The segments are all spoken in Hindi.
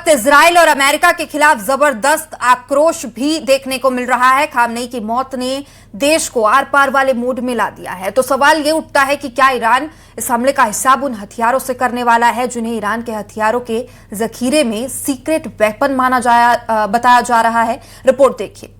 वक्त इजराइल और अमेरिका के खिलाफ जबरदस्त आक्रोश भी देखने को मिल रहा है। खामनेई की मौत ने देश को आर पार वाले मूड में ला दिया है। तो सवाल ये उठता है कि क्या ईरान इस हमले का हिसाब उन हथियारों से करने वाला है जिन्हें ईरान के हथियारों के जखीरे में सीक्रेट वेपन बताया जा रहा है। रिपोर्ट देखिए।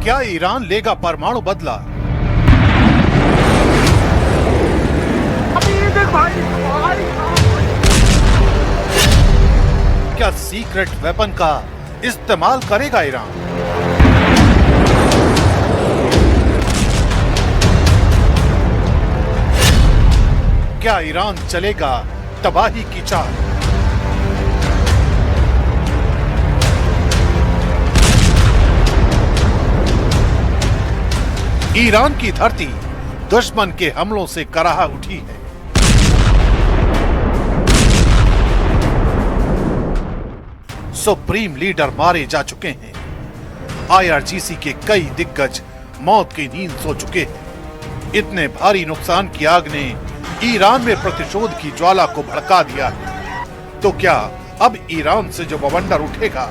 क्या ईरान लेगा परमाणु बदला? क्या सीक्रेट वेपन का इस्तेमाल करेगा ईरान? क्या ईरान चलेगा तबाही की चाल? ईरान की धरती दुश्मन के हमलों से कराह उठी है। सुप्रीम लीडर मारे जा चुके हैं। आईआरजीसी के कई दिग्गज मौत की नींद सो चुके हैं। इतने भारी नुकसान की आग ने ईरान में प्रतिशोध की ज्वाला को भड़का दिया है। तो क्या अब ईरान से जो बवंडर उठेगा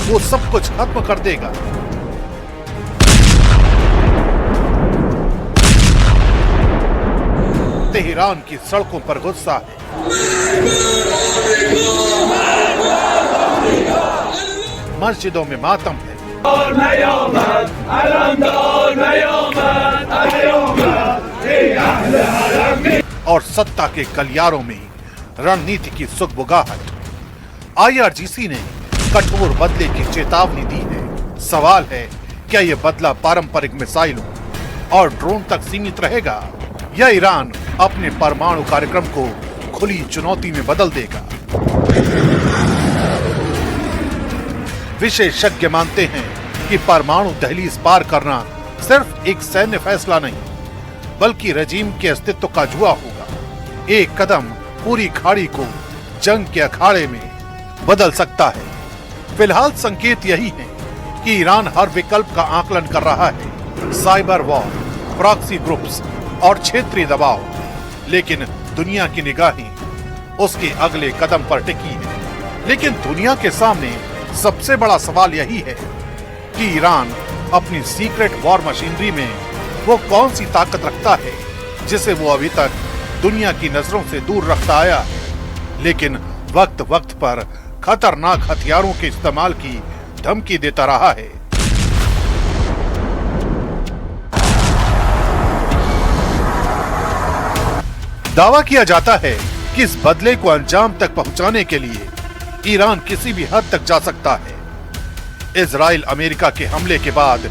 वो सब कुछ खत्म कर देगा? तेहरान की सड़कों पर गुस्सा है। मस्जिदों में मातम है और सत्ता के गलियारों में रणनीति की सुगबुगाहट। आईआरजीसी ने कठोर बदले की चेतावनी दी है। सवाल है, क्या यह बदला पारंपरिक मिसाइलों और ड्रोन तक सीमित रहेगा या ईरान अपने परमाणु कार्यक्रम को खुली चुनौती में बदल देगा? विशेषज्ञ मानते हैं कि परमाणु दहलीज पार करना सिर्फ एक सैन्य फैसला नहीं, बल्कि रजीम के अस्तित्व का जुआ होगा। एक कदम पूरी खाड़ी को जंग के अखाड़े में बदल सकता है। फिलहाल संकेत यही है कि ईरान हर विकल्प का आकलन कर रहा है। साइबर वॉर, प्रॉक्सी ग्रुप्स और क्षेत्रीय दबाव। लेकिन दुनिया की निगाहें उसके अगले कदम पर टिकी है। लेकिन दुनिया के सामने सबसे बड़ा सवाल यही है कि ईरान अपनी सीक्रेट वॉर मशीनरी में वो कौन सी ताकत रखता है जिसे वो अभी तक दुनिया की नजरों से दूर रखता आया है, लेकिन वक्त वक्त पर खतरनाक हथियारों के इस्तेमाल की धमकी देता रहा है। दावा किया जाता है कि इस बदले को अंजाम तक पहुंचाने के लिए ईरान किसी भी हद तक जा सकता है। इजराइल अमेरिका के हमले के बाद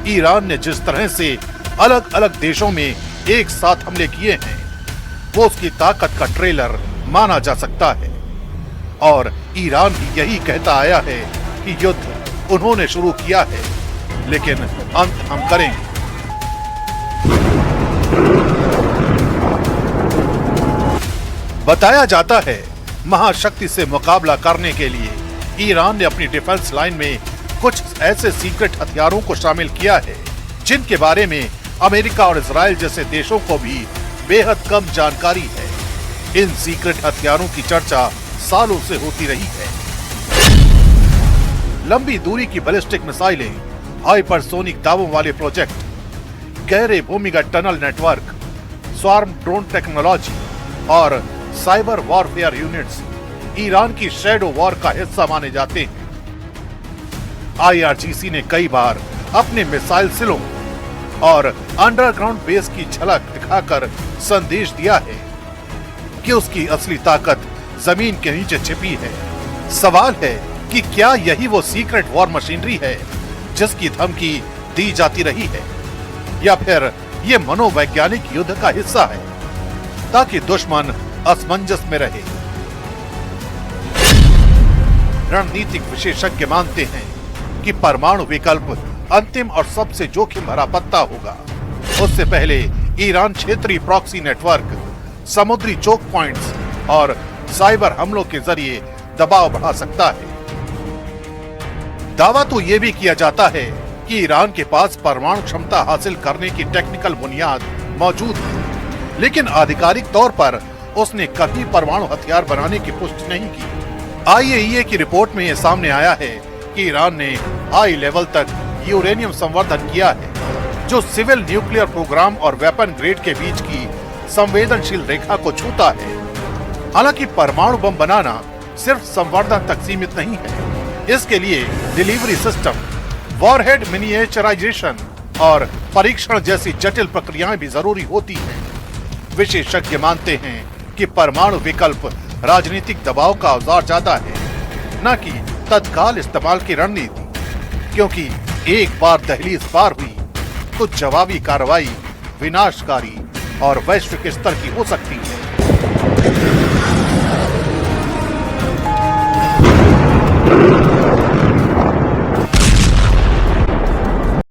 ईरान ने जिस तरह से अलग अलग देशों में एक साथ हमले किए हैं, वो उसकी ताकत का ट्रेलर माना जा सकता है। और ईरान भी यही कहता आया है कि युद्ध उन्होंने शुरू किया है, लेकिन अंत हम करेंगे। बताया जाता है महाशक्ति से मुकाबला करने के लिए ईरान ने अपनी डिफेंस लाइन में कुछ ऐसे सीक्रेट हथियारों को शामिल किया है जिनके बारे में अमेरिका और इजराइल जैसे देशों को भी बेहद कम जानकारी है। इन सीक्रेट हथियारों की चर्चा सालों से होती रही है। लंबी दूरी की बैलिस्टिक मिसाइलें, हाइपरसोनिक दावों वाले प्रोजेक्ट, गहरे भूमिगत tunnel network, swarm drone technology और साइबर वॉरफेयर यूनिट्स ईरान की शैडो वॉर का हिस्सा माने जाते हैं। आईआरजीसी ने कई बार अपने मिसाइल सिलों और अंडरग्राउंड बेस की झलक दिखाकर संदेश दिया है कि उसकी असली ताकत जमीन के नीचे छिपी है। सवाल है कि क्या यही वो सीक्रेट वॉर मशीनरी है जिसकी धमकी दी जाती रही है, या फिर ये मनोवैज्ञानिक युद्ध का हिस्सा है ताकि दुश्मन असमंजस में रहे। रणनीतिक विशेषज्ञ मानते हैं कि परमाणु विकल्प अंतिम और सबसे जोखिम भरा पत्ता होगा। उससे पहले ईरान क्षेत्रीय प्रॉक्सी नेटवर्क, समुद्री चोक पॉइंट्स और साइबर हमलों के जरिए दबाव बढ़ा सकता है। दावा तो यह भी किया जाता है कि ईरान के पास परमाणु क्षमता हासिल करने की टेक्निकल बुनियाद मौजूद है, लेकिन आधिकारिक तौर पर उसने कभी परमाणु हथियार बनाने की पुष्टि नहीं की। IAEA की रिपोर्ट में यह सामने आया है कि ईरान ने हाई लेवल तक यूरेनियम संवर्धन किया है, जो सिविल न्यूक्लियर प्रोग्राम और वेपन ग्रेड के बीच की संवेदनशील रेखा को छूता है। हालांकि परमाणु बम बनाना सिर्फ संवर्धन तक सीमित नहीं है, इसके लिए डिलीवरी सिस्टम, वॉरहेड मिनिएचराइजेशन और परीक्षण जैसी जटिल प्रक्रियाएं भी जरूरी होती हैं। विशेषज्ञ मानते हैं कि परमाणु विकल्प राजनीतिक दबाव का औजार ज्यादा है, न कि तत्काल इस्तेमाल की रणनीति, क्योंकि एक बार दहलीज पार हुई तो जवाबी कार्रवाई विनाशकारी और वैश्विक स्तर की हो सकती है।